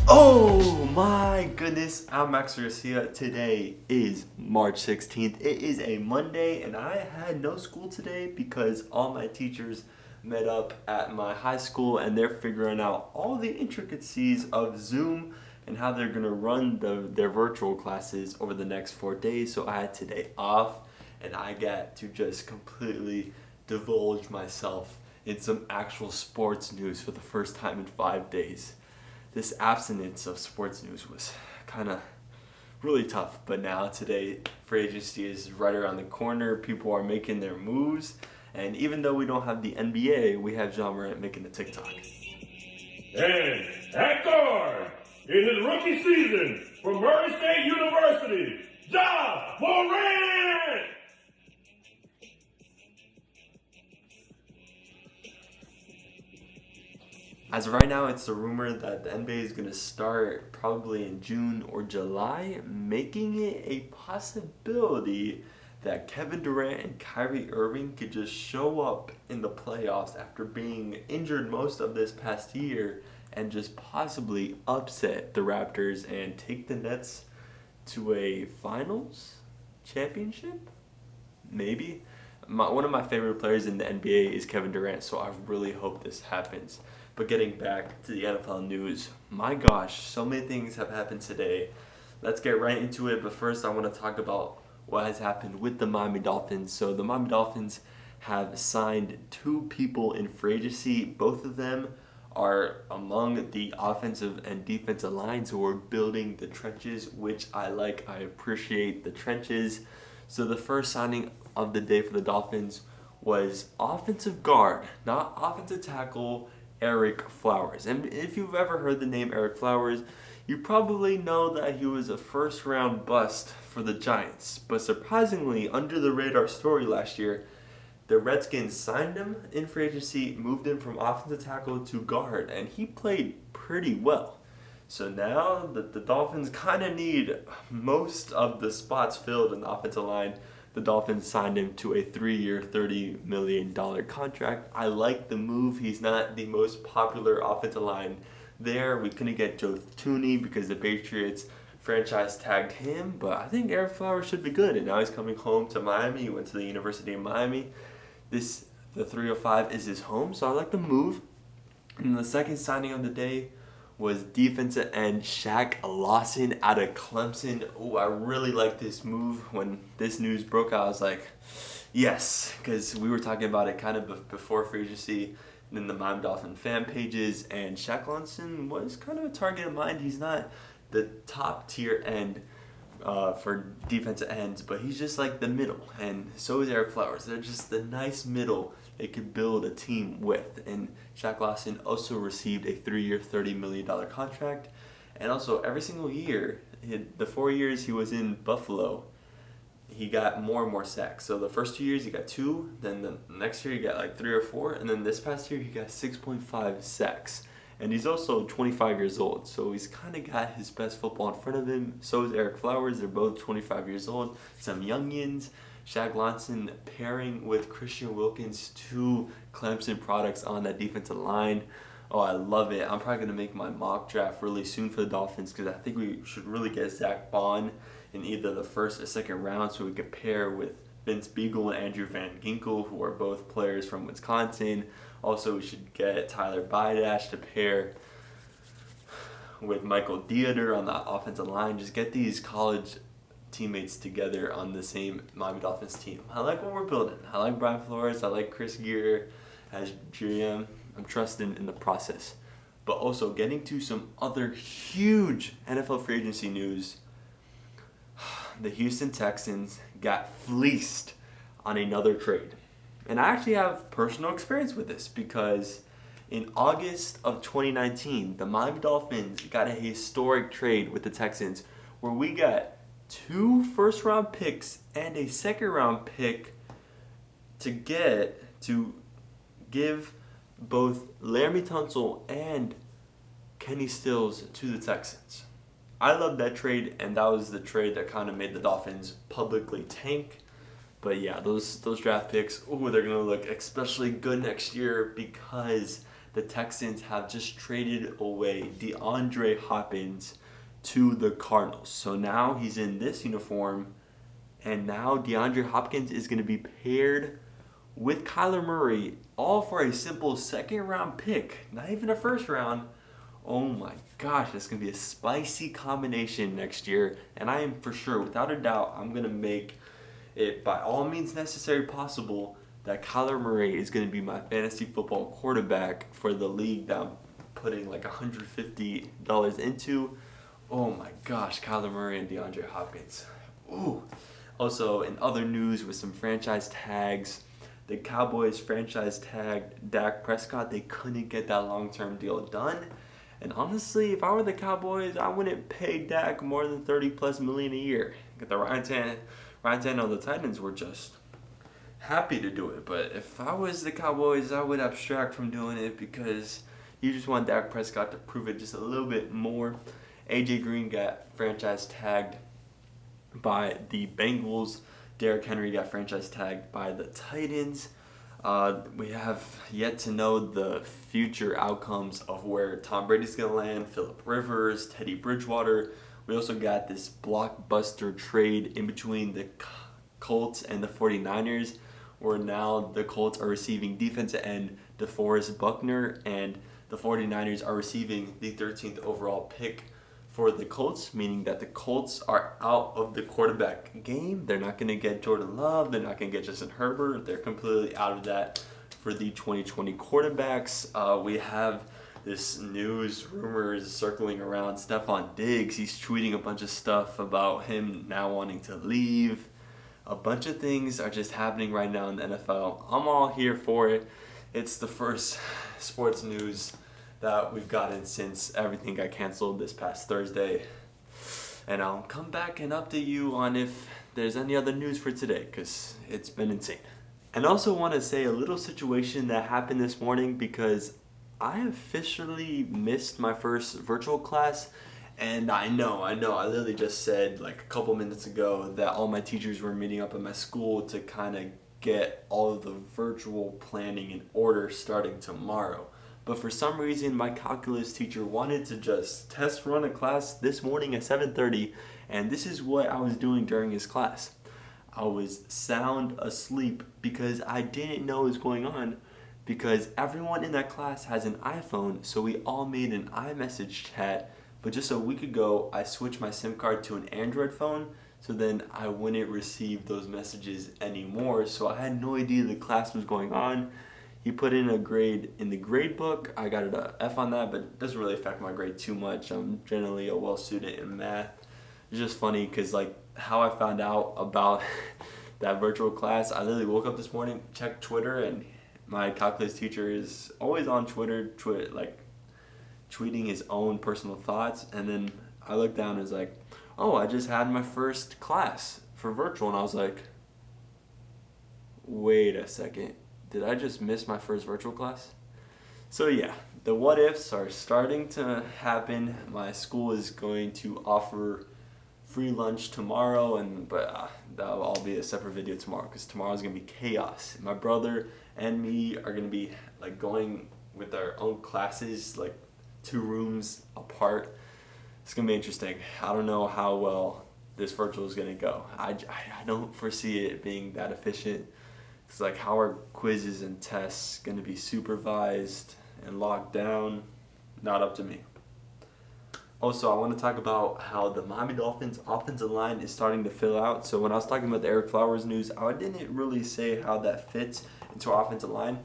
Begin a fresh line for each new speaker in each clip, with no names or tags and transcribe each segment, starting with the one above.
Oh my goodness, I'm Max Garcia. Today is March 16th. It is a Monday and I had no school today because all my teachers met up at my high school and they're figuring out all the intricacies of Zoom and how they're going to run their virtual classes over the next 4 days. So I had today off and I got to just completely divulge myself in some actual sports news for the first time in 5 days. This abstinence of sports news was kind of really tough, but now today free agency is right around the corner. People are making their moves, and even though we don't have the NBA, we have John Morant making the TikTok.
And at guard, in his rookie season from Murray State University, Ja Morant!
As of right now, it's a rumor that the NBA is going to start probably in June or July, making it a possibility that Kevin Durant and Kyrie Irving could just show up in the playoffs after being injured most of this past year and just possibly upset the Raptors and take the Nets to a finals championship? Maybe. One of my favorite players in the NBA is Kevin Durant, so I really hope this happens. But getting back to the NFL news, my gosh, so many things have happened today. Let's get right into it, but first I want to talk about what has happened with the Miami Dolphins. So the Miami Dolphins have signed 2 people in free agency. Both of them are among the offensive and defensive lines who are building the trenches, which I like. I appreciate the trenches. So the first signing of the day for the Dolphins was offensive guard, not offensive tackle, Eric Flowers. And if you've ever heard the name Eric Flowers, you probably know that he was a first-round bust for the Giants. But surprisingly, under the radar story last year, the Redskins signed him in free agency, moved him from offensive tackle to guard, and he played pretty well. So now that the Dolphins kind of need most of the spots filled in the offensive line, the Dolphins signed him to a 3-year, $30 million contract. I like the move. He's not the most popular offensive line there. We couldn't get Joe Thuney because the Patriots franchise tagged him, but I think Eric Flowers should be good. And now he's coming home to Miami. He went to the University of Miami. The 305 is his home, so I like the move. And the second signing of the day was defensive end Shaq Lawson out of Clemson. Oh, I really like this move. When this news broke out, I was like, yes, because we were talking about it kind of before free agency in the Miami Dolphin fan pages, and Shaq Lawson was kind of a target of mine. He's not the top tier end for defensive ends, but he's just like the middle, and so is Eric Flowers. They're just the nice middle they could build a team with. And Shaq Lawson also received a 3-year, $30 million contract. And also, every single year, the 4 years he was in Buffalo, he got more and more sacks. So the first 2 years he got 2, then the next year he got like 3 or 4, and then this past year he got 6.5 sacks. And he's also 25 years old, so he's kind of got his best football in front of him. So is Eric Flowers. They're both 25 years old. Some youngins. Shaq Lawson pairing with Christian Wilkins, 2 Clemson products on that defensive line. Oh, I love it. I'm probably going to make my mock draft really soon for the Dolphins because I think we should really get Zach Bond in either the first or second round so we could pair with Vince Beagle and Andrew Van Ginkel, who are both players from Wisconsin. Also, we should get Tyler Bidash to pair with Michael Dieter on the offensive line. Just get these college teammates together on the same Miami Dolphins team. I like what we're building. I like Brian Flores. I like Chris Gear as GM. I'm trusting in the process. But also getting to some other huge NFL free agency news. The Houston Texans got fleeced on another trade. And I actually have personal experience with this because in August of 2019, the Miami Dolphins got a historic trade with the Texans where we got 2 first-round picks and a second-round pick to give both Laramie Tunsil and Kenny Stills to the Texans. I love that trade, and that was the trade that kind of made the Dolphins publicly tank. But yeah, those draft picks, they're going to look especially good next year because the Texans have just traded away DeAndre Hopkins to the Cardinals. So now he's in this uniform, and now DeAndre Hopkins is going to be paired with Kyler Murray, all for a simple second-round pick, not even a first round. Oh my gosh, that's going to be a spicy combination next year, and I am for sure, without a doubt, I'm going to make it by all means necessary possible that Kyler Murray is going to be my fantasy football quarterback for the league that I'm putting like $150 into. Oh my gosh, Kyler Murray and DeAndre Hopkins. Ooh. Also, in other news with some franchise tags, the Cowboys franchise tagged Dak Prescott. They couldn't get that long-term deal done. And honestly, if I were the Cowboys, I wouldn't pay Dak more than $30+ million a year. The Ryan Tannehill, the Titans were just happy to do it. But if I was the Cowboys, I would abstract from doing it because you just want Dak Prescott to prove it just a little bit more. AJ Green got franchise tagged by the Bengals. Derrick Henry got franchise tagged by the Titans. We have yet to know the future outcomes of where Tom Brady's going to land, Phillip Rivers, Teddy Bridgewater. We also got this blockbuster trade in between the Colts and the 49ers, where now the Colts are receiving defensive end DeForest Buckner, and the 49ers are receiving the 13th overall pick for the Colts, meaning that the Colts are out of the quarterback game. They're not going to get Jordan Love. They're not going to get Justin Herbert. They're completely out of that for the 2020 quarterbacks. We have this news, rumors circling around Stephon Diggs. He's tweeting a bunch of stuff about him now wanting to leave. A bunch of things are just happening right now in the NFL. I'm all here for it. It's the first sports news that we've gotten since everything got canceled this past Thursday. And I'll come back and update you on if there's any other news for today, because it's been insane. And also want to say a little situation that happened this morning, because I officially missed my first virtual class. And I know, I literally just said like a couple minutes ago that all my teachers were meeting up at my school to kind of get all of the virtual planning in order starting tomorrow. But for some reason, my calculus teacher wanted to just test run a class this morning at 7:30, and this is what I was doing during his class. I was sound asleep because I didn't know what was going on, because everyone in that class has an iPhone, so we all made an iMessage chat. But just a week ago, I switched my SIM card to an Android phone, so then I wouldn't receive those messages anymore. So I had no idea the class was going on. He put in a grade in the grade book. I got an F on that, but it doesn't really affect my grade too much. I'm generally a well student in math. It's just funny because like how I found out about that virtual class, I literally woke up this morning, checked Twitter, and my calculus teacher is always on Twitter, like tweeting his own personal thoughts. And then I looked down and was like, oh, I just had my first class for virtual. And I was like, wait a second. Did I just miss my first virtual class? So yeah, the what ifs are starting to happen. My school is going to offer free lunch tomorrow, but that'll all be a separate video tomorrow, because tomorrow's gonna be chaos. My brother and me are gonna be like going with our own classes, like 2 rooms apart. It's gonna be interesting. I don't know how well this virtual is gonna go. I don't foresee it being that efficient. It's like, how are quizzes and tests going to be supervised and locked down? Not up to me. Also, I want to talk about how the Miami Dolphins offensive line is starting to fill out. So when I was talking about the Eric Flowers news, I didn't really say how that fits into our offensive line.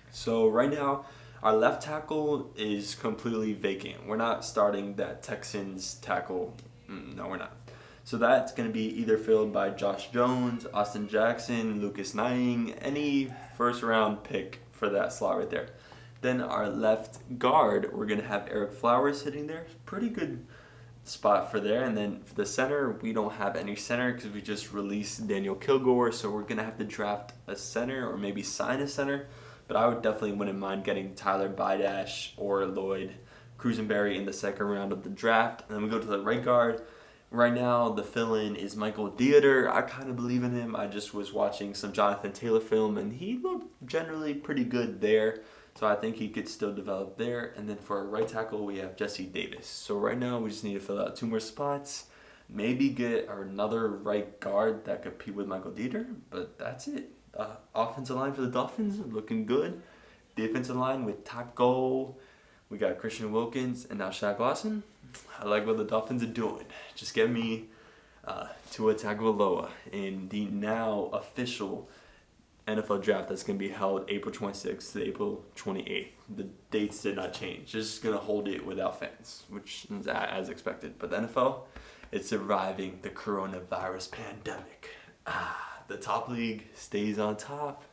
So right now, our left tackle is completely vacant. We're not starting that Texans tackle. No, we're not. So that's going to be either filled by Josh Jones, Austin Jackson, Lucas Nying, any first round pick for that slot right there. Then our left guard, we're going to have Eric Flowers sitting there. Pretty good spot for there. And then for the center, we don't have any center because we just released Daniel Kilgore. So we're going to have to draft a center or maybe sign a center. But I would definitely wouldn't mind getting Tyler Bidash or Lloyd Cruisenberry in the second round of the draft. And then we go to the right guard. Right now, the fill-in is Michael Dieter. I kind of believe in him. I just was watching some Jonathan Taylor film, and he looked generally pretty good there. So I think he could still develop there. And then for right tackle, we have Jesse Davis. So right now, we just need to fill out 2 more spots. Maybe get another right guard that could compete with Michael Dieter. But that's it. Offensive line for the Dolphins, looking good. Defensive line with Taco. We got Christian Wilkins and now Shaq Lawson. I like what the Dolphins are doing. Just get me Tua Tagovailoa in the now official NFL draft that's going to be held April 26th to April 28th. The dates did not change. Just going to hold it without fans, which is as expected. But the NFL is surviving the coronavirus pandemic. The top league stays on top.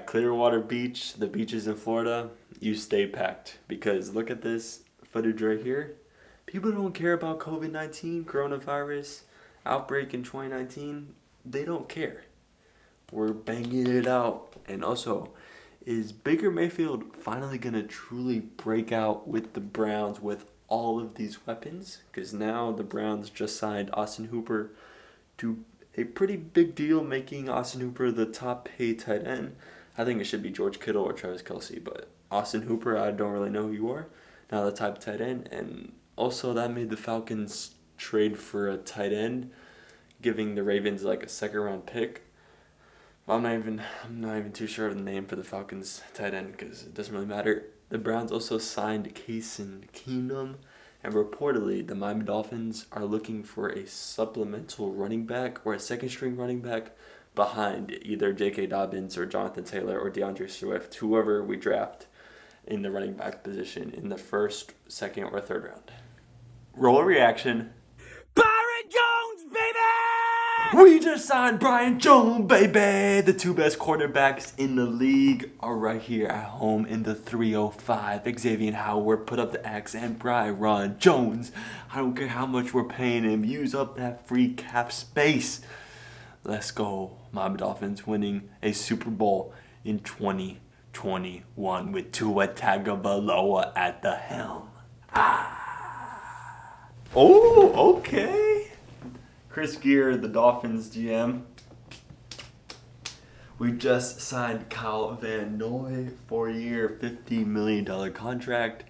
Clearwater Beach, the beaches in Florida, you stay packed. Because look at this footage right here. People don't care about COVID-19, coronavirus, outbreak in 2019. They don't care. We're banging it out. And also, is Baker Mayfield finally going to truly break out with the Browns with all of these weapons? Because now the Browns just signed Austin Hooper to a pretty big deal, making Austin Hooper the top paid tight end. I think it should be George Kittle or Travis Kelce, but Austin Hooper, I don't really know who you are. Now the type of tight end. And also that made the Falcons trade for a tight end, giving the Ravens like a 2nd round pick. I'm not even too sure of the name for the Falcons tight end because it doesn't really matter. The Browns also signed Case Keenum, and reportedly the Miami Dolphins are looking for a supplemental running back or a 2nd string running back behind either J.K. Dobbins or Jonathan Taylor or DeAndre Swift, whoever we draft in the running back position in the 1st, 2nd, or 3rd round. Roll reaction.
Byron Jones, baby!
We just signed Byron Jones, baby! The 2 best quarterbacks in the league are right here at home in the 305. Xavier Howard, put up the X, and Byron Jones. I don't care how much we're paying him. Use up that free cap space. Let's go. Miami Dolphins winning a Super Bowl in 2021 with Tua Tagovailoa at the helm. Oh, okay. Chris Gear, the Dolphins GM. We just signed Kyle Van Noy, 4-year, $50 million contract.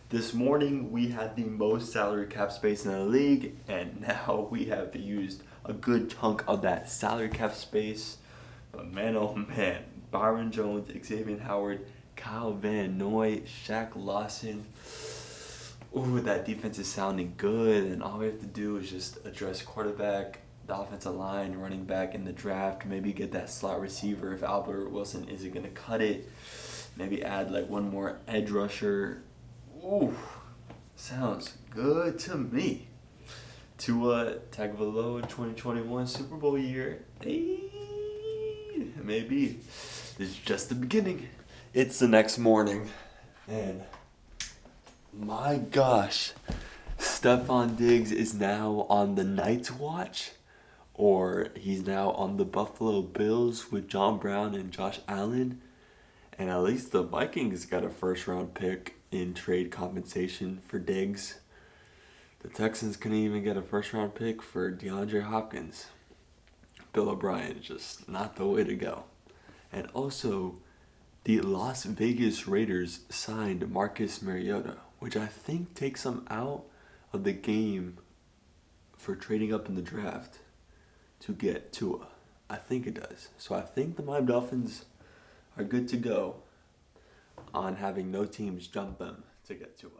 This morning, we had the most salary cap space in the league, and now we have used a good chunk of that salary cap space. But man, oh man, Byron Jones, Xavier Howard, Kyle Van Noy, Shaq Lawson. Ooh, that defense is sounding good, and all we have to do is just address quarterback, the offensive line, running back in the draft, maybe get that slot receiver if Albert Wilson isn't going to cut it, maybe add like one more edge rusher. Ooh, sounds good to me. Tua Tagovailoa 2021 Super Bowl year. Hey, maybe. This is just the beginning. It's the next morning, and my gosh, Stephon Diggs is now on the Night's Watch, or he's now on the Buffalo Bills with John Brown and Josh Allen, and at least the Vikings got a 1st round pick in trade compensation for Diggs. The Texans couldn't even get a 1st round pick for DeAndre Hopkins. Bill O'Brien, just not the way to go. And also, the Las Vegas Raiders signed Marcus Mariota, which I think takes them out of the game for trading up in the draft to get Tua. I think it does. So I think the Miami Dolphins are good to go on having no teams jump them to get Tua.